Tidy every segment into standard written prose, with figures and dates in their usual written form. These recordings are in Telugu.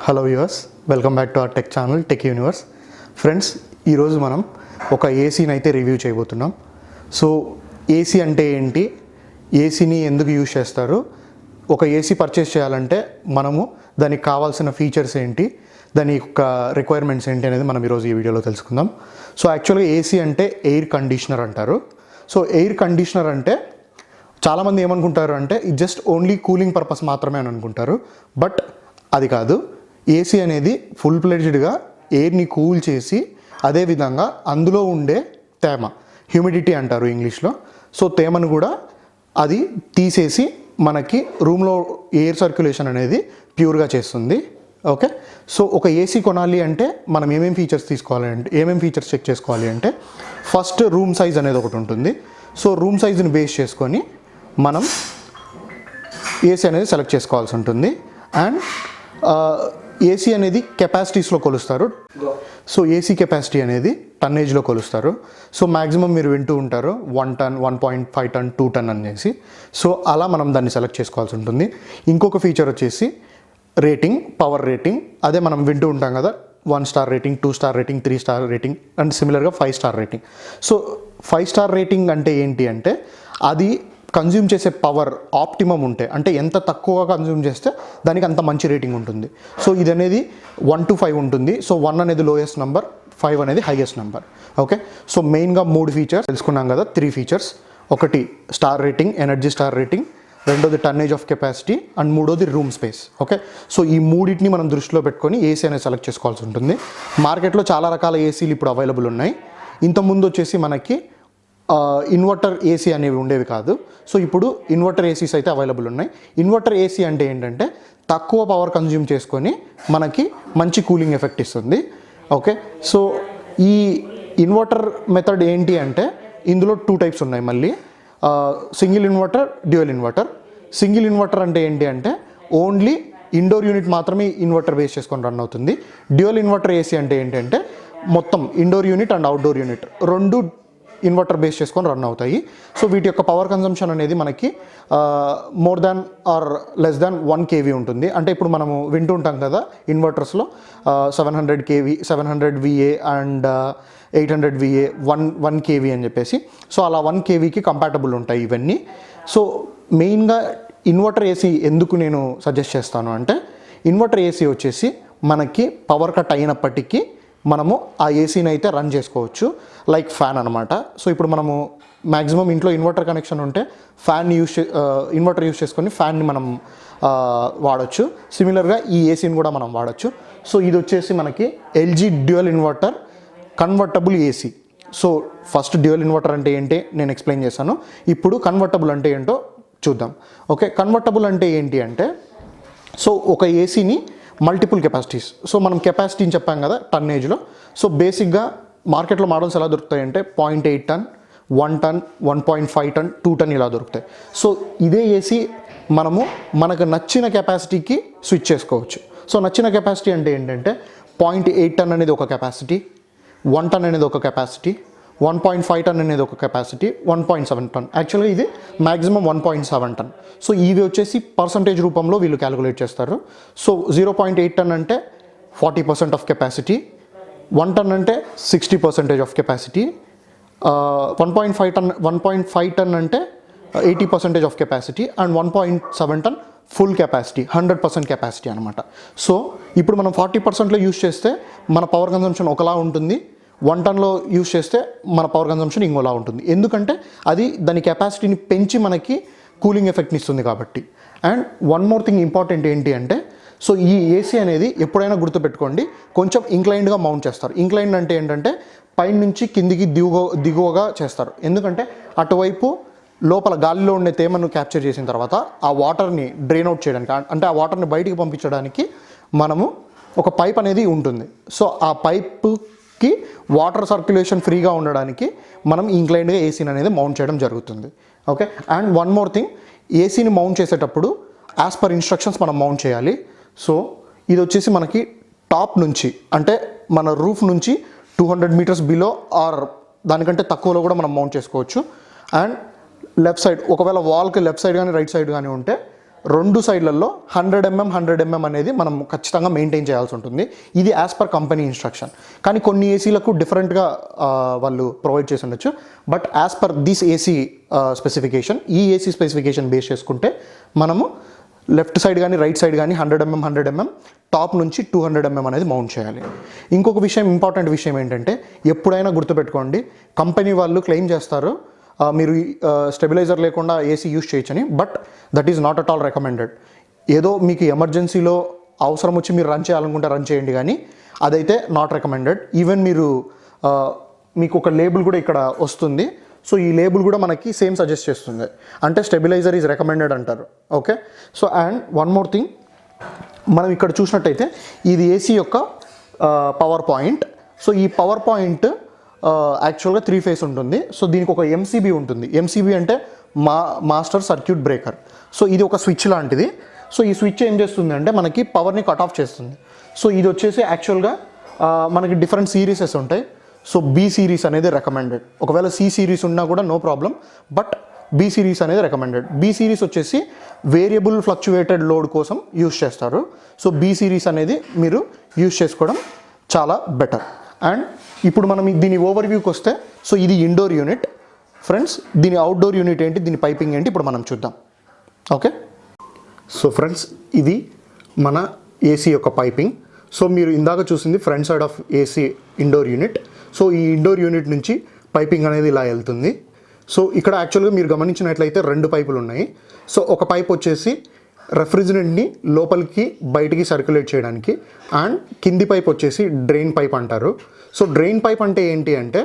Hello viewers, welcome back to our tech channel tech universe. Friends, ఈరోజు మనం ఒక ఏసీని అయితే రివ్యూ చేయబోతున్నాం. సో ఏసీ అంటే ఏంటి, ఏసీని ఎందుకు యూజ్ చేస్తారు, ఒక ఏసీ పర్చేస్ చేయాలంటే మనము దానికి కావాల్సిన ఫీచర్స్ ఏంటి, దాని యొక్క రిక్వైర్మెంట్స్ ఏంటి అనేది మనం ఈరోజు ఈ వీడియోలో తెలుసుకుందాం. సో యాక్చువల్గా ఏసీ అంటే ఎయిర్ కండిషనర్ అంటారు. సో ఎయిర్ కండిషనర్ అంటే చాలామంది ఏమనుకుంటారు అంటే ఇది జస్ట్ ఓన్లీ కూలింగ్ పర్పస్ మాత్రమే అని అనుకుంటారు. బట్ అది కాదు. ఏసీ అనేది ఫుల్ ఫ్లెడ్జ్డ్గా ఎయిర్ని కూల్ చేసి అదేవిధంగా అందులో ఉండే తేమ, హ్యూమిడిటీ అంటారు ఇంగ్లీష్లో. సో తేమను కూడా అది తీసేసి మనకి రూమ్లో ఎయిర్ సర్క్యులేషన్ అనేది ప్యూర్గా చేస్తుంది. ఓకే, సో ఒక ఏసీ కొనాలి అంటే మనం ఏమేమి ఫీచర్స్ తీసుకోవాలి అంటే ఏమేమి ఫీచర్స్ చెక్ చేసుకోవాలి అంటే ఫస్ట్ రూమ్ సైజ్ అనేది ఒకటి ఉంటుంది. సో రూమ్ సైజుని బేస్ చేసుకొని మనం ఏసీ అనేది సెలెక్ట్ చేసుకోవాల్సి ఉంటుంది. అండ్ ఏసీ అనేది కెపాసిటీస్లో కొలుస్తారు. సో ఏసీ కెపాసిటీ అనేది టన్నేజ్లో కొలుస్తారు. సో మ్యాక్సిమం మీరు వింటూ ఉంటారు 1 టన్, 1.5 టన్, 2 టన్ అనేసి. సో అలా మనం దాన్ని సెలెక్ట్ చేసుకోవాల్సి ఉంటుంది. ఇంకొక ఫీచర్ వచ్చేసి రేటింగ్, పవర్ రేటింగ్. అదే మనం వింటూ ఉంటాం కదా, 1 star rating, 2 star rating, 3 star rating and సిమిలర్గా 5 star rating. So 5 star rating అంటే ఏంటి అంటే అది కన్జ్యూమ్ చేసే పవర్ ఆప్టిమమ్ ఉంటే, అంటే ఎంత తక్కువగా కన్జ్యూమ్ చేస్తే దానికి అంత మంచి రేటింగ్ ఉంటుంది. సో ఇది అనేది 1 to 5 ఉంటుంది. సో 1 అనేది లోయెస్ట్ నెంబర్, 5 అనేది హైయెస్ట్ నెంబర్. ఓకే, సో మెయిన్గా 3 ఫీచర్స్ తెలుసుకున్నాం కదా, 3 ఫీచర్స్. ఒకటి star rating, energy star rating, రెండోది టన్నేజ్ ఆఫ్ కెపాసిటీ అండ్ మూడోది రూమ్ స్పేస్. ఓకే, సో ఈ మూడింటిని మనం దృష్టిలో పెట్టుకొని ఏసీ అనేది సెలెక్ట్ చేసుకోవాల్సి ఉంటుంది. మార్కెట్లో చాలా రకాల ఏసీలు ఇప్పుడు అవైలబుల్ ఉన్నాయి. ఇంతకుముందు వచ్చేసి మనకి ఇన్వర్టర్ ఏసీ అనేవి ఉండేవి కాదు. సో ఇప్పుడు ఇన్వర్టర్ ఏసీస్ అయితే అవైలబుల్ ఉన్నాయి. ఇన్వర్టర్ ఏసీ అంటే ఏంటంటే తక్కువ పవర్ కన్జ్యూమ్ చేసుకొని మనకి మంచి కూలింగ్ ఎఫెక్ట్ ఇస్తుంది. ఓకే, సో ఈ ఇన్వర్టర్ మెథడ్ ఏంటి అంటే ఇందులో 2 టైప్స్ ఉన్నాయి మళ్ళీ, single inverter, dual inverter. Single inverter అంటే ఏంటి అంటే ఓన్లీ ఇండోర్ యూనిట్ మాత్రమే ఇన్వర్టర్ బేస్ చేసుకొని రన్ అవుతుంది. డ్యూయల్ ఇన్వర్టర్ ఏసీ అంటే ఏంటంటే మొత్తం indoor unit and outdoor unit రెండు ఇన్వర్టర్ బేస్ చేసుకొని రన్ అవుతాయి. సో వీటి యొక్క పవర్ కన్జంప్షన్ అనేది మనకి more than or less than 1 kV ఉంటుంది. అంటే ఇప్పుడు మనము వింటూ ఉంటాం కదా ఇన్వర్టర్స్లో 700 kV, 700 VA and 800 VA, 1 kV అని చెప్పేసి. సో అలా 1 kVకి కంపాటబుల్ ఉంటాయి ఇవన్నీ. సో మెయిన్గా ఇన్వర్టర్ ఏసీ ఎందుకు నేను సజెస్ట్ చేస్తాను అంటే ఇన్వర్టర్ ఏసీ వచ్చేసి మనకి పవర్ కట్ అయినప్పటికీ మనము ఆ ఏసీని అయితే రన్ చేసుకోవచ్చు, లైక్ ఫ్యాన్ అనమాట. సో ఇప్పుడు మనము మ్యాక్సిమం ఇంట్లో ఇన్వర్టర్ కనెక్షన్ ఉంటే ఫ్యాన్ని ఇన్వర్టర్ యూస్ చేసుకొని ఫ్యాన్ని మనం వాడచ్చు. సిమిలర్గా ఈ ఏసీని కూడా మనం వాడచ్చు. సో ఇది వచ్చేసి మనకి LG dual inverter convertible AC. So first dual inverter అంటే ఏంటి నేను ఎక్స్ప్లెయిన్ చేశాను. ఇప్పుడు కన్వర్టబుల్ అంటే ఏంటో చూద్దాం. ఓకే, కన్వర్టబుల్ అంటే ఏంటి అంటే సో ఒక ఏసీని మల్టిపుల్ కెపాసిటీస్. సో మనం కెపాసిటీని చెప్పాం కదా టన్నేజ్లో. సో బేసిక్గా మార్కెట్లో మోడల్స్ ఎలా దొరుకుతాయంటే 0.8 టన్, 1 టన్, 1.5 టన్, 2 టన్ ఇలా దొరుకుతాయి. సో ఇదే ఏసీ మనకు నచ్చిన కెపాసిటీకి స్విచ్ చేసుకోవచ్చు. సో నచ్చిన కెపాసిటీ అంటే ఏంటంటే 0.8 టన్ అనేది ఒక కెపాసిటీ, 1 టన్ అనేది ఒక కెపాసిటీ, 1.5 టన్ అనేది ఒక కెపాసిటీ, 1.7 టన్. యాక్చువల్గా ఇది మ్యాక్సిమం 1.7 టన్. సో ఇవి వచ్చేసి పర్సంటేజ్ రూపంలో వీళ్ళు క్యాలిక్యులేట్ చేస్తారు. సో 0.8 టన్ అంటే 40% ఆఫ్ కెపాసిటీ, 1 టన్ అంటే 60% ఆఫ్ కెపాసిటీ, 1.5 టన్ అంటే 80% of capacity and 1.7 ton full capacity, 100% capacity అనమాట. సో ఇప్పుడు మనం 40%లో యూజ్ చేస్తే మన పవర్ కన్జంప్షన్ ఒకలా ఉంటుంది, 1 టన్లో యూజ్ చేస్తే మన పవర్ కన్జంప్షన్ ఇంకోలా ఉంటుంది. ఎందుకంటే అది దాని కెపాసిటీని పెంచి మనకి కూలింగ్ ఎఫెక్ట్ని ఇస్తుంది కాబట్టి. And one more thing important ఏంటి అంటే సో ఈ ఏసీ అనేది ఎప్పుడైనా గుర్తుపెట్టుకోండి కొంచెం ఇంక్లైన్డ్గా మౌంట్ చేస్తారు. ఇంక్లైన్డ్ అంటే ఏంటంటే పైన నుంచి కిందికి దిగువగా చేస్తారు. ఎందుకంటే అటువైపు లోపల గాలిలో ఉండే తేమను క్యాప్చర్ చేసిన తర్వాత ఆ వాటర్ని డ్రైన్ అవుట్ చేయడానికి, అంటే ఆ వాటర్ని బయటికి పంపించడానికి మనము ఒక పైప్ అనేది ఉంటుంది. సో ఆ పైప్కి వాటర్ సర్క్యులేషన్ ఫ్రీగా ఉండడానికి మనం ఇంక్లైన్డ్గా ఏసీని అనేది మౌంట్ చేయడం జరుగుతుంది. Okay, and one more thing, ఏసీని మౌంట్ చేసేటప్పుడు యాజ్ పర్ ఇన్స్ట్రక్షన్స్ మనం మౌంట్ చేయాలి. సో ఇది వచ్చేసి మనకి టాప్ నుంచి, అంటే మన రూఫ్ నుంచి 200 మీటర్స్ బిలో ఆర్ దానికంటే తక్కువలో కూడా మనం మౌంట్ చేసుకోవచ్చు. అండ్ లెఫ్ట్ సైడ్, ఒకవేళ వాల్కి లెఫ్ట్ సైడ్ కానీ రైట్ సైడ్ కానీ ఉంటే రెండు సైడ్లలో 100 mm అనేది మనం ఖచ్చితంగా మెయింటైన్ చేయాల్సి ఉంటుంది. ఇది యాజ్ పర్ కంపెనీ ఇన్స్ట్రక్షన్. కానీ కొన్ని ఏసీలకు డిఫరెంట్గా వాళ్ళు ప్రొవైడ్ చేసి ఉండొచ్చు. But as per this AC specification, ఈ ఏసీ స్పెసిఫికేషన్ బేస్ చేసుకుంటే మనము లెఫ్ట్ సైడ్ కానీ రైట్ సైడ్ కానీ 100 mm టాప్ నుంచి 200 mm అనేది మౌంట్ చేయాలి. ఇంకొక విషయం, ఇంపార్టెంట్ విషయం ఏంటంటే ఎప్పుడైనా గుర్తుపెట్టుకోండి, కంపెనీ వాళ్ళు క్లెయిమ్ చేస్తారు మీరు స్టెబిలైజర్ లేకుండా ఏసీ యూజ్ చేయొచ్చని. But that is not at all recommended. ఏదో మీకు ఎమర్జెన్సీలో అవసరం వచ్చి మీరు రన్ చేయాలనుకుంటే రన్ చేయండి, కానీ అదైతే నాట్ రికమెండెడ్. ఈవెన్ మీరు మీకు ఒక లేబుల్ కూడా ఇక్కడ వస్తుంది. సో ఈ లేబుల్ కూడా మనకి సేమ్ సజెస్ట్ చేస్తుంది, అంటే స్టెబిలైజర్ ఈజ్ రికమెండెడ్ అంటారు. Okay. So and one more thing, మనం ఇక్కడ చూసినట్టయితే ఇది ఏసీ యొక్క పవర్ పాయింట్. సో ఈ పవర్ పాయింట్ యాక్చువల్గా 3 ఫేస్ ఉంటుంది. సో దీనికి ఒక ఎంసీబీ ఉంటుంది. ఎంసీబీ అంటే మాస్టర్ సర్క్యూట్ బ్రేకర్. సో ఇది ఒక స్విచ్ లాంటిది. సో ఈ స్విచ్ ఏం చేస్తుంది అంటే మనకి పవర్ని కట్ ఆఫ్ చేస్తుంది. సో ఇది వచ్చేసి యాక్చువల్గా మనకి డిఫరెంట్ సిరీసెస్ ఉంటాయి. సో బి సిరీస్ అనేది రికమెండెడ్. ఒకవేళ సి సిరీస్ ఉన్నా కూడా no problem, but B series అనేది రికమెండెడ్. బి సిరీస్ వచ్చేసి వేరియబుల్ ఫ్లక్చువేటెడ్ లోడ్ కోసం యూజ్ చేస్తారు. సో బి సిరీస్ అనేది మీరు యూజ్ చేసుకోవడం చాలా బెటర్. అండ్ ఇప్పుడు మనం దీని ఓవర్వ్యూకి వస్తే, సో ఇది ఇండోర్ యూనిట్ ఫ్రెండ్స్. దీని అవుట్డోర్ యూనిట్ ఏంటి, దీని పైపింగ్ ఏంటి ఇప్పుడు మనం చూద్దాం. ఓకే. సో ఫ్రెండ్స్, ఇది మన ఏసీ యొక్క పైపింగ్. సో మీరు ఇందాక చూసింది front side of AC indoor unit. So ఈ ఇండోర్ యూనిట్ నుంచి పైపింగ్ అనేది ఇలా వెళ్తుంది. సో ఇక్కడ యాక్చువల్గా మీరు గమనించినట్లయితే 2 పైపులు ఉన్నాయి. సో ఒక పైప్ వచ్చేసి రెఫ్రిజిరెంట్ని లోపలికి బయటికి సర్క్యులేట్ చేయడానికి, అండ్ కింది పైప్ వచ్చేసి డ్రైన్ పైప్ అంటారు. సో డ్రైన్ పైప్ అంటే ఏంటి అంటే,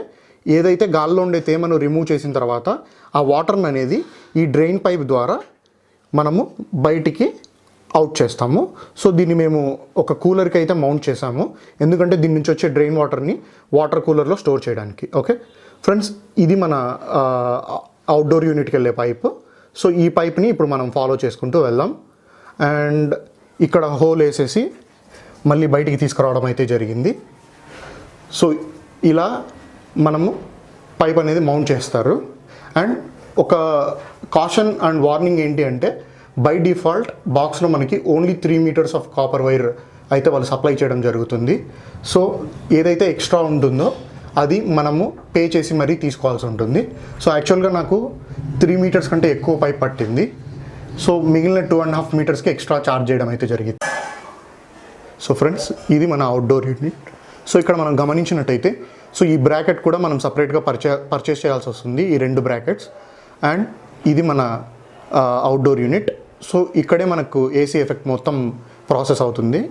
ఏదైతే గాల్లో ఉండే తేమను రిమూవ్ చేసిన తర్వాత ఆ వాటర్ని అనేది ఈ డ్రైన్ పైప్ ద్వారా మనము బయటికి అవుట్ చేస్తాము. సో దీన్ని మేము ఒక కూలర్కి అయితే మౌంట్ చేసాము, ఎందుకంటే దీని నుంచి వచ్చే డ్రైన్ వాటర్ని వాటర్ కూలర్లో స్టోర్ చేయడానికి. ఓకే ఫ్రెండ్స్, ఇది మన అవుట్డోర్ యూనిట్కి వెళ్ళే పైప్. సో ఈ పైప్ని ఇప్పుడు మనం ఫాలో చేసుకుంటూ వెళ్దాం. అండ్ ఇక్కడ హోల్ వేసేసి మళ్ళీ బయటికి తీసుకురావడం అయితే జరిగింది. సో ఇలా మనము పైప్ అనేది మౌంట్ చేస్తారు. అండ్ ఒక కాషన్ అండ్ వార్నింగ్ ఏంటి అంటే, బై డిఫాల్ట్ బాక్స్లో మనకి only 3 meters of copper wire అయితే వాళ్ళు సప్లై చేయడం జరుగుతుంది. సో ఏదైతే ఎక్స్ట్రా ఉంటుందో అది మనము పే చేసి మరీ తీసుకోవాల్సి ఉంటుంది. సో యాక్చువల్గా నాకు 3 meters కంటే ఎక్కువ పైప్ పట్టింది. సో మిగిలిన 2.5 metersకి ఎక్స్ట్రా ఛార్జ్ చేయడం అయితే జరిగింది. సో ఫ్రెండ్స్, ఇది మన అవుట్డోర్ యూనిట్. సో ఇక్కడ మనం గమనించినట్టయితే, సో ఈ బ్రాకెట్ కూడా మనం సపరేట్గా పర్చేస్ చేయాల్సి వస్తుంది, ఈ 2 brackets. అండ్ ఇది మన అవుట్డోర్ యూనిట్. సో ఇక్కడే మనకు ఏసీ ఎఫెక్ట్ మొత్తం ప్రాసెస్ అవుతుంది.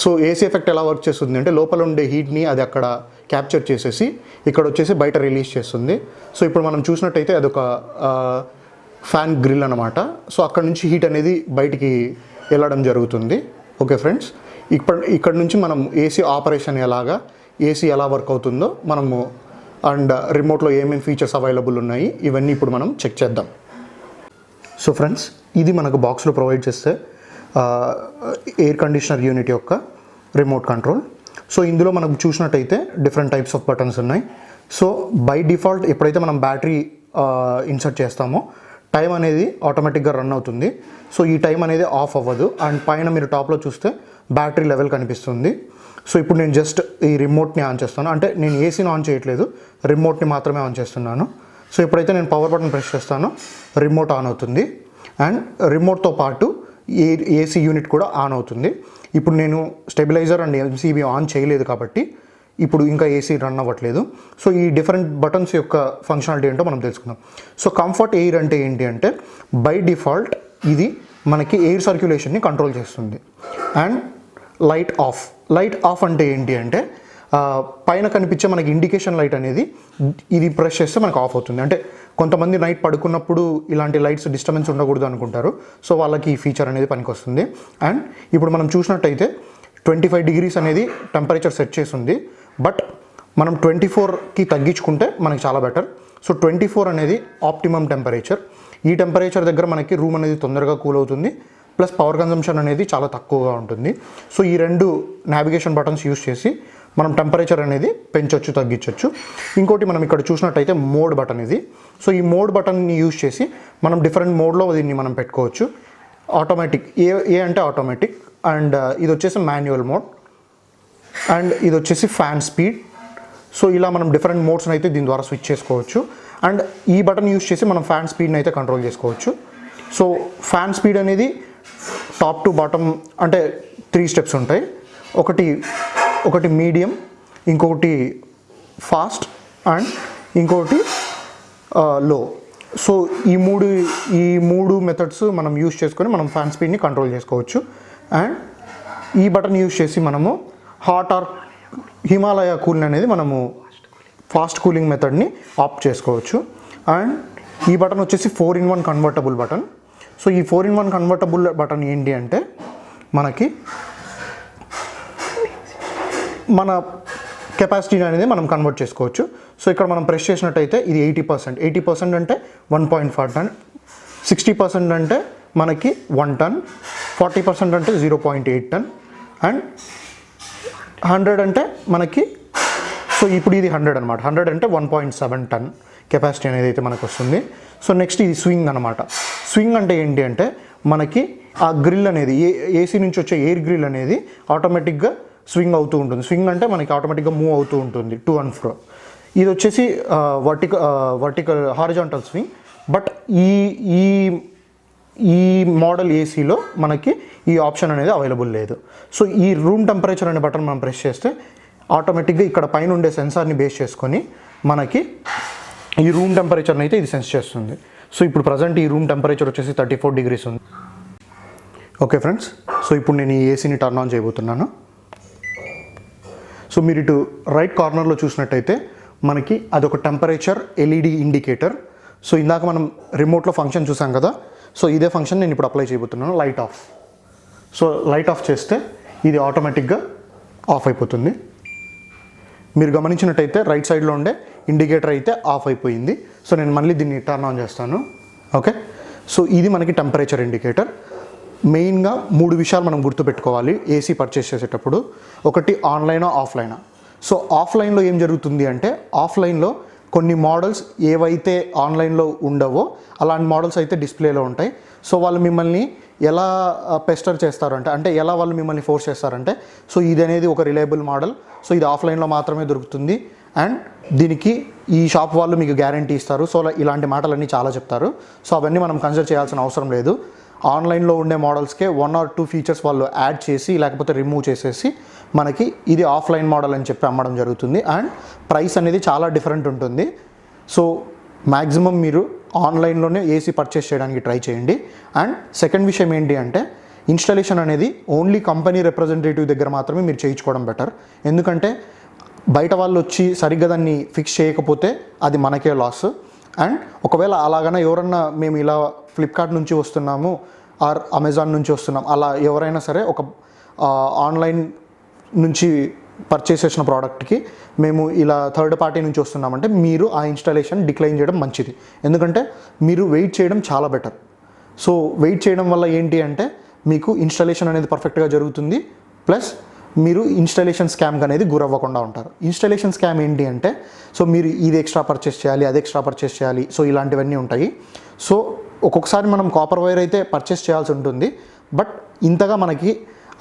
సో ఏసీ ఎఫెక్ట్ ఎలా వర్క్ చేస్తుంది అంటే, లోపల ఉండే హీట్ని అది అక్కడ క్యాప్చర్ చేసేసి ఇక్కడ వచ్చేసి బయట రిలీజ్ చేస్తుంది. సో ఇప్పుడు మనం చూసినట్టయితే అదొక ఫ్యాన్ గ్రిల్ అనమాట. సో అక్కడ నుంచి హీట్ అనేది బయటికి వెళ్ళడం జరుగుతుంది. ఓకే ఫ్రెండ్స్, ఇక్కడ నుంచి మనం ఏసీ ఆపరేషన్ ఎలాగా, ఏసీ ఎలా వర్క్ అవుతుందో మనము, అండ్ రిమోట్లో ఏమేమి ఫీచర్స్ అవైలబుల్ ఉన్నాయి ఇవన్నీ ఇప్పుడు మనం చెక్ చేద్దాం. సో ఫ్రెండ్స్, ఇది మనకు బాక్స్లో ప్రొవైడ్ చేస్తే ఎయిర్ కండిషనర్ యూనిట్ యొక్క రిమోట్ కంట్రోల్. సో ఇందులో మనకు చూసినట్టయితే డిఫరెంట్ టైప్స్ ఆఫ్ బటన్స్ ఉన్నాయి. సో బై డిఫాల్ట్ ఎప్పుడైతే మనం బ్యాటరీ ఇన్సర్ట్ చేస్తామో టైం అనేది ఆటోమేటిక్గా రన్ అవుతుంది. సో ఈ టైం అనేది ఆఫ్ అవ్వదు. అండ్ పైన మీరు టాప్లో చూస్తే బ్యాటరీ లెవెల్ కనిపిస్తుంది. సో ఇప్పుడు నేను జస్ట్ ఈ రిమోట్ని ఆన్ చేస్తాను, అంటే నేను ఏసీని ఆన్ చేయట్లేదు, రిమోట్ని మాత్రమే ఆన్ చేస్తున్నాను. సో ఎప్పుడైతే నేను పవర్ బటన్ ప్రెస్ చేస్తానో రిమోట్ ఆన్ అవుతుంది. అండ్ రిమోట్తో పాటు ఏసీ యూనిట్ కూడా ఆన్ అవుతుంది. ఇప్పుడు నేను స్టెబిలైజర్ అండ్ ఎంసీబీ ఆన్ చేయలేదు కాబట్టి ఇప్పుడు ఇంకా ఏసీ రన్ అవ్వట్లేదు. సో ఈ డిఫరెంట్ బటన్స్ యొక్క ఫంక్షనాలిటీ ఏంటో మనం తెలుసుకుందాం. సో కంఫర్ట్ ఎయిర్ అంటే ఏంటి అంటే, బై డిఫాల్ట్ ఇది మనకి ఎయిర్ సర్క్యులేషన్ని కంట్రోల్ చేస్తుంది. అండ్ లైట్ ఆఫ్ అంటే ఏంటి అంటే, పైన కనిపించే మనకి ఇండికేషన్ లైట్ అనేది ఇది ప్రెస్ చేస్తే మనకు ఆఫ్ అవుతుంది. అంటే కొంతమంది నైట్ పడుకున్నప్పుడు ఇలాంటి లైట్స్ డిస్టర్బెన్స్ ఉండకూడదు అనుకుంటారు. సో వాళ్ళకి ఈ ఫీచర్ అనేది పనికొస్తుంది. అండ్ ఇప్పుడు మనం చూసినట్టయితే 25 degrees అనేది టెంపరేచర్ సెట్ చేసి ఉంది. బట్ మనం 24కి తగ్గించుకుంటే మనకి చాలా బెటర్. సో 24 అనేది ఆప్టిమమ్ టెంపరేచర్. ఈ టెంపరేచర్ దగ్గర మనకి రూమ్ అనేది తొందరగా కూల్ అవుతుంది, ప్లస్ పవర్ కన్జంప్షన్ అనేది చాలా తక్కువగా ఉంటుంది. సో ఈ 2 నావిగేషన్ బటన్స్ యూస్ చేసి మనం టెంపరేచర్ అనేది పెంచవచ్చు, తగ్గించవచ్చు. ఇంకోటి మనం ఇక్కడ చూసినట్టయితే మోడ్ బటన్ ఇది. సో ఈ మోడ్ బటన్ని యూస్ చేసి మనం డిఫరెంట్ మోడ్లో దీన్ని మనం పెట్టుకోవచ్చు. ఆటోమేటిక్, ఏ అంటే ఆటోమేటిక్, అండ్ ఇది వచ్చేసి మాన్యువల్ మోడ్, అండ్ ఇది వచ్చేసి ఫ్యాన్ స్పీడ్. సో ఇలా మనం డిఫరెంట్ మోడ్స్ని అయితే దీని ద్వారా స్విచ్ చేసుకోవచ్చు. అండ్ ఈ బటన్ యూస్ చేసి మనం ఫ్యాన్ స్పీడ్ని అయితే కంట్రోల్ చేసుకోవచ్చు. సో ఫ్యాన్ స్పీడ్ అనేది టాప్ టు బాటమ్ అంటే 3 స్టెప్స్ ఉంటాయి. ఒకటి మీడియం, ఇంకొకటి ఫాస్ట్, అండ్ ఇంకొకటి లో. సో ఈ మూడు మెథడ్స్ మనం యూస్ చేసుకొని మనం ఫ్యాన్ స్పీడ్ని కంట్రోల్ చేసుకోవచ్చు. అండ్ ఈ బటన్ యూస్ చేసి మనము హాట్ ఆర్ హిమాలయ కూలింగ్ అనేది మనము ఫాస్ట్ కూలింగ్ మెథడ్ని ఆప్ట్ చేసుకోవచ్చు. అండ్ ఈ బటన్ వచ్చేసి 4-in-1 కన్వర్టబుల్ బటన్. సో ఈ 4-in-1 కన్వర్టబుల్ బటన్ ఏంటి అంటే మనకి మన కెపాసిటీ అనేది మనం కన్వర్ట్ చేసుకోవచ్చు. సో ఇక్కడ మనం ప్రెస్ చేసినట్టయితే ఇది 80% అంటే 1.5 టన్, 60% అంటే మనకి 1 టన్, 40% అంటే 0.8 టన్, అండ్ 100 అంటే మనకి, సో ఇప్పుడు ఇది 100 అనమాట. 100 అంటే 1.7 టన్ కెపాసిటీ అనేది అయితే మనకు వస్తుంది. సో నెక్స్ట్ ఇది స్వింగ్ అనమాట. స్వింగ్ అంటే ఏంటి అంటే మనకి ఆ గ్రిల్ అనేది ఏసీ నుంచి వచ్చే ఎయిర్ గ్రిల్ అనేది ఆటోమేటిక్గా స్వింగ్ అవుతూ ఉంటుంది. స్వింగ్ అంటే మనకి ఆటోమేటిక్గా మూవ్ అవుతూ ఉంటుంది టు అండ్ ఫ్రో. ఇది వచ్చేసి వర్టికల్ హారిజాంటల్ స్వింగ్. బట్ ఈ మోడల్ ఏసీలో మనకి ఈ ఆప్షన్ అనేది అవైలబుల్ లేదు. సో ఈ రూమ్ టెంపరేచర్ అనే బటన్ మనం ప్రెస్ చేస్తే ఆటోమేటిక్గా ఇక్కడ పైన ఉండే సెన్సార్ని బేస్ చేసుకొని మనకి ఈ రూమ్ టెంపరేచర్ని అయితే ఇది సెన్స్ చేస్తుంది. సో ఇప్పుడు ప్రజెంట్ ఈ రూమ్ టెంపరేచర్ వచ్చేసి 34 degrees ఉంది. ఓకే ఫ్రెండ్స్, సో ఇప్పుడు నేను ఈ ఏసీని టర్న్ ఆన్ చేయబోతున్నాను. సో మీరు ఇటు రైట్ కార్నర్లో చూసినట్టయితే మనకి అదొక టెంపరేచర్ ఎల్ఈడి ఇండికేటర్. సో ఇందాక మనం రిమోట్లో ఫంక్షన్ చూసాం కదా, సో ఇదే ఫంక్షన్ నేను ఇప్పుడు అప్లై చేయబోతున్నాను. Light of. So light of చేస్తే ఇది ఆటోమేటిక్గా ఆఫ్ అయిపోతుంది. మీరు గమనించినట్టయితే రైట్ సైడ్లో ఉండే ఇండికేటర్ అయితే ఆఫ్ అయిపోయింది. సో నేను మళ్ళీ దీన్ని టర్న్ ఆన్ చేస్తాను. ఓకే, సో ఇది మనకి టెంపరేచర్ ఇండికేటర్. మెయిన్గా 3 విషయాలు మనం గుర్తుపెట్టుకోవాలి ఏసీ పర్చేస్ చేసేటప్పుడు. ఒకటి ఆన్లైనా ఆఫ్లైనా. సో ఆఫ్లైన్లో ఏం జరుగుతుంది అంటే ఆఫ్లైన్లో కొన్ని మోడల్స్ ఏవైతే ఆన్లైన్లో ఉండవో అలాంటి మోడల్స్ అయితే డిస్ప్లేలో ఉంటాయి. సో వాళ్ళు మిమ్మల్ని ఎలా పెస్టర్ చేస్తారంటే అంటే ఎలా వాళ్ళు మిమ్మల్ని ఫోర్స్ చేస్తారంటే సో ఇది అనేది ఒక రిలయబుల్ మోడల్, సో ఇది ఆఫ్లైన్లో మాత్రమే దొరుకుతుంది, అండ్ దీనికి ఈ షాప్ వాళ్ళు మీకు గ్యారంటీ ఇస్తారు. సో ఇలాంటి మాటలన్నీ చాలా చెప్తారు. సో అవన్నీ మనం కన్సిడర్ చేయాల్సిన అవసరం లేదు. ఆన్లైన్లో ఉండే మోడల్స్కే 1 or 2 ఫీచర్స్ వాళ్ళు యాడ్ చేసి లేకపోతే రిమూవ్ చేసేసి మనకి ఇది ఆఫ్లైన్ మోడల్ అని చెప్పి అమ్మడం జరుగుతుంది. అండ్ ప్రైస్ అనేది చాలా డిఫరెంట్ ఉంటుంది. సో మ్యాక్సిమం మీరు ఆన్లైన్లోనే ఏసీ పర్చేస్ చేయడానికి ట్రై చేయండి. అండ్ సెకండ్ విషయం ఏంటి అంటే ఇన్స్టాలేషన్ అనేది ఓన్లీ కంపెనీ రిప్రజెంటేటివ్ దగ్గర మాత్రమే మీరు చేయించుకోవడం బెటర్. ఎందుకంటే బయట వాళ్ళు వచ్చి సరిగ్గా దాన్ని ఫిక్స్ చేయకపోతే అది మనకే లాస్. అండ్ ఒకవేళ అలాగైనా ఎవరన్నా మేము ఇలా ఫ్లిప్కార్ట్ నుంచి వస్తున్నాము ఆర్ అమెజాన్ నుంచి వస్తున్నాం అలా ఎవరైనా సరే ఒక ఆన్లైన్ నుంచి పర్చేస్ చేసిన ప్రోడక్ట్కి మేము ఇలా థర్డ్ పార్టీ నుంచి వస్తున్నామంటే మీరు ఆ ఇన్స్టాలేషన్ డిక్లైన్ చేయడం మంచిది. ఎందుకంటే మీరు వెయిట్ చేయడం చాలా బెటర్. సో వెయిట్ చేయడం వల్ల ఏంటి అంటే మీకు ఇన్స్టాలేషన్ అనేది పర్ఫెక్ట్గా జరుగుతుంది, ప్లస్ మీరు ఇన్స్టాలేషన్ స్కామ్కి అనేది గురవ్వకుండా ఉంటారు. ఇన్స్టాలేషన్ స్కామ్ ఏంటి అంటే సో మీరు ఇది ఎక్స్ట్రా పర్చేస్ చేయాలి, అది ఎక్స్ట్రా పర్చేస్ చేయాలి, సో ఇలాంటివన్నీ ఉంటాయి. సో ఒక్కొక్కసారి మనం కాపర్ వైర్ అయితే పర్చేస్ చేయాల్సి ఉంటుంది, బట్ ఇంతగా మనకి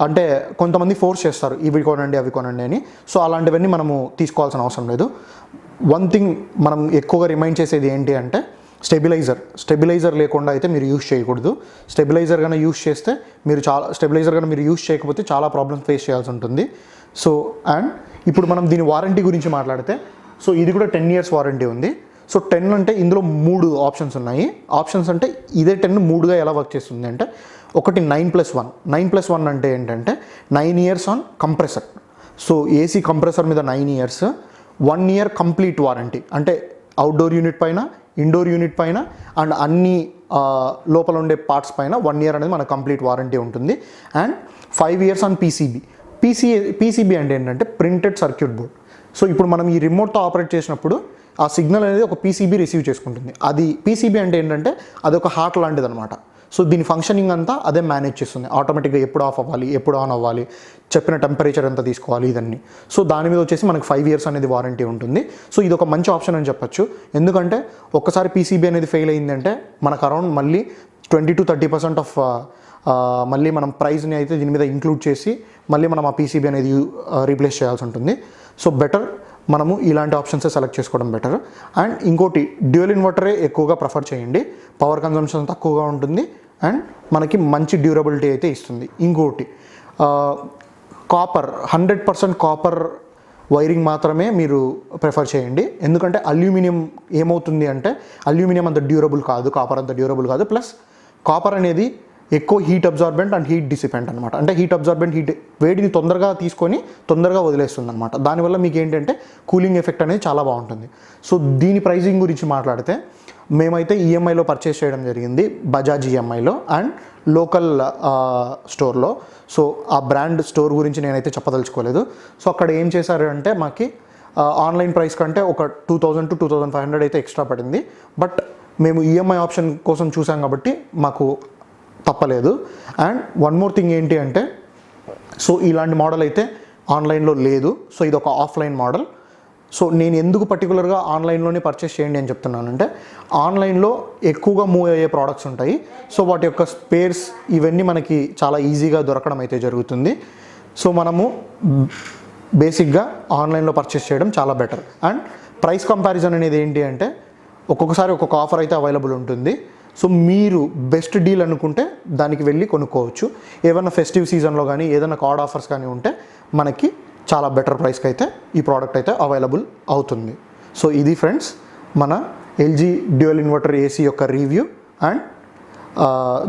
అంటే కొంతమంది ఫోర్స్ చేస్తారు ఇవి కొనండి అవి కొనండి అని. సో అలాంటివన్నీ మనము తీసుకోవాల్సిన అవసరం లేదు. వన్ థింగ్ మనం ఎక్కువగా రిమైండ్ చేసేది ఏంటి అంటే స్టెబిలైజర్ లేకుండా అయితే మీరు యూస్ చేయకూడదు. స్టెబిలైజర్ కన్నా యూస్ చేస్తే మీరు యూస్ చేయకపోతే చాలా ప్రాబ్లమ్స్ ఫేస్ చేయాల్సి ఉంటుంది. సో అండ్ ఇప్పుడు మనం దీని వారంటీ గురించి మాట్లాడితే సో ఇది కూడా 10 years వారంటీ ఉంది. సో 10 అంటే ఇందులో 3 ఆప్షన్స్ ఉన్నాయి. ఆప్షన్స్ అంటే ఇదే 10 3గా ఎలా వర్క్ చేస్తుంది అంటే ఒకటి 9+1. 9+1 అంటే ఏంటంటే 9 years on compressor. So AC compressor మీద 9 years, 1 year కంప్లీట్ వారంటీ. అంటే అవుట్డోర్ యూనిట్ పైన, ఇండోర్ యూనిట్ పైన అండ్ అన్ని లోపల ఉండే పార్ట్స్ పైన 1 year అనేది మనకు కంప్లీట్ వారంటీ ఉంటుంది. అండ్ 5 years ఆన్ పీసీబీ అంటే ఏంటంటే ప్రింటెడ్ సర్క్యూట్ బోర్డ్. సో ఇప్పుడు మనం ఈ రిమోట్తో ఆపరేట్ చేసినప్పుడు ఆ సిగ్నల్ అనేది ఒక పీసీబీ రిసీవ్ చేసుకుంటుంది. అది పీసీబీ అంటే ఏంటంటే అది ఒక హార్ట్ లాంటిది అనమాట. సో దీని ఫంక్షనింగ్ అంతా అదే మేనేజ్ చేస్తుంది. ఆటోమేటిక్గా ఎప్పుడు ఆఫ్ అవ్వాలి, ఎప్పుడు ఆన్ అవ్వాలి, చెప్పిన టెంపరేచర్ ఎంత తీసుకోవాలి ఇదన్నీ. సో దాని మీద వచ్చేసి మనకు 5 years అనేది వారంటీ ఉంటుంది. సో ఇది ఒక మంచి ఆప్షన్ అని చెప్పొచ్చు. ఎందుకంటే ఒక్కసారి పీసీబీ అనేది ఫెయిల్ అయిందంటే మనకు అరౌండ్ మళ్ళీ 20 to 30% ఆఫ్ మళ్ళీ మనం ప్రైస్ని అయితే దీని మీద ఇంక్లూడ్ చేసి మళ్ళీ మనం ఆ పీసీబీ అనేది రీప్లేస్ చేయాల్సి ఉంటుంది. సో బెటర్ మనము ఇలాంటి ఆప్షన్సే సెలెక్ట్ చేసుకోవడం బెటర్. అండ్ ఇంకోటి డ్యూయల్ ఇన్వర్టరే ఎక్కువగా ప్రిఫర్ చేయండి, పవర్ కన్జంప్షన్ తక్కువగా ఉంటుంది అండ్ మనకి మంచి డ్యూరబిలిటీ అయితే ఇస్తుంది. ఇంకోటి కాపర్ 100% కాపర్ వైరింగ్ మాత్రమే మీరు ప్రిఫర్ చేయండి. ఎందుకంటే అల్యూమినియం ఏమవుతుంది అంటే అల్యూమినియం అంత డ్యూరబుల్ కాదు, కాపర్ అంత డ్యూరబుల్ కాదు. ప్లస్ కాపర్ అనేది ఎక్కువ హీట్ అబ్జార్బెంట్ అండ్ హీట్ డిసిపెంట్ అనమాట. అంటే హీట్ అబ్జార్బెంట్ వేడిని తొందరగా తీసుకొని తొందరగా వదిలేస్తుంది అనమాట. దానివల్ల మీకు ఏంటంటే కూలింగ్ ఎఫెక్ట్ అనేది చాలా బాగుంటుంది. సో దీని ప్రైజింగ్ గురించి మాట్లాడితే మేమైతే ఈఎంఐలో పర్చేస్ చేయడం జరిగింది, బజాజ్ ఈఎంఐలో అండ్ లోకల్ స్టోర్లో. సో ఆ బ్రాండ్ స్టోర్ గురించి నేనైతే చెప్పదలుచుకోలేదు. సో అక్కడ ఏం చేశారు అంటే మాకి ఆన్లైన్ ప్రైస్ కంటే ఒక 2000 to 2500 అయితే ఎక్స్ట్రా పడింది. బట్ మేము ఈఎంఐ ఆప్షన్ కోసం చూసాం కాబట్టి మాకు తప్పలేదు. అండ్ వన్ మోర్ థింగ్ ఏంటి అంటే సో ఇలాంటి మోడల్ అయితే ఆన్లైన్లో లేదు. సో ఇది ఒక ఆఫ్లైన్ మోడల్. సో నేను ఎందుకు పర్టికులర్గా ఆన్లైన్లోనే పర్చేస్ చేయండి అని చెప్తున్నానంటే ఆన్లైన్లో ఎక్కువగా మూవ్ అయ్యే ప్రోడక్ట్స్ ఉంటాయి. సో వాటి యొక్క స్పేర్స్ ఇవన్నీ మనకి చాలా ఈజీగా దొరకడం అయితే జరుగుతుంది. సో మనము బేసిక్గా ఆన్లైన్లో పర్చేస్ చేయడం చాలా బెటర్. అండ్ ప్రైస్ కంపారిజన్ అనేది ఏంటి అంటే ఒక్కొక్కసారి ఒక్కొక్క ఆఫర్ అయితే అవైలబుల్ ఉంటుంది. సో మీరు బెస్ట్ డీల్ అనుకుంటే దానికి వెళ్ళి కొనుక్కోవచ్చు. ఏమైనా ఫెస్టివ్ సీజన్లో కానీ ఏదైనా కార్డ్ ఆఫర్స్ కానీ ఉంటే మనకి చాలా బెటర్ ప్రైస్కి అయితే ఈ ప్రోడక్ట్ అయితే అవైలబుల్ అవుతుంది. సో ఇది ఫ్రెండ్స్ మన ఎల్జీ డ్యూయల్ ఇన్వర్టర్ ఏసీ యొక్క రివ్యూ అండ్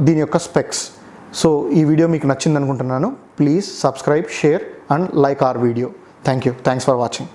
దీని యొక్క స్పెక్స్. సో ఈ వీడియో మీకు నచ్చింది అనుకుంటున్నాను. Please subscribe, share and like our video. Thank you. Thanks for watching.